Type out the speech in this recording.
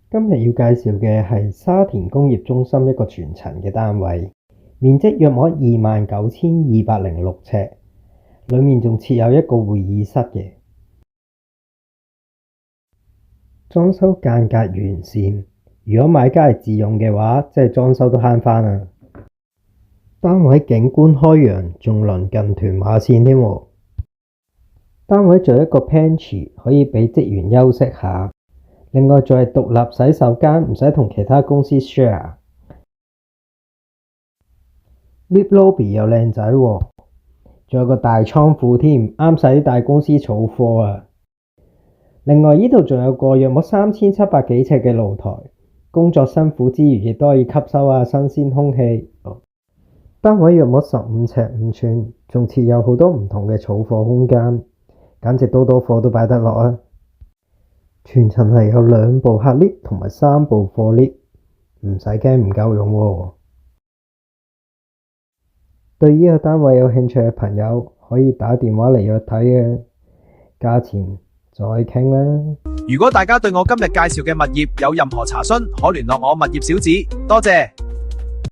今日要介紹嘅係沙田工業中心一個全層嘅單位，面積約莫29,206尺，裡面仲設有一個會議室嘅。裝修間隔完善，如果買家係自用嘅話，即係裝修都慳返啦。單位景觀開揚，仲鄰近屯馬線添喎。單位仲有一個 pantry 可以俾職員休息下，另外仲係獨立洗手間，唔使同其他公司 share。lift lobby 又靚仔喎，仲有個大倉庫添，啱晒啲大公司儲貨啊！另外呢度仲有個約莫3700幾尺嘅露台，工作辛苦之餘亦都可以吸收下新鮮空氣。單位約莫15尺5寸，仲設有好多唔同嘅儲貨空間，簡直多貨都擺得落啊！全層係有2部客 lift 同埋3部貨 lift， 唔使驚唔夠用喎。對呢個單位有興趣嘅朋友可以打電話嚟約睇嘅，價錢再傾啦。如果大家對我今日介紹嘅物業有任何查詢，可聯絡我物業小子。多謝。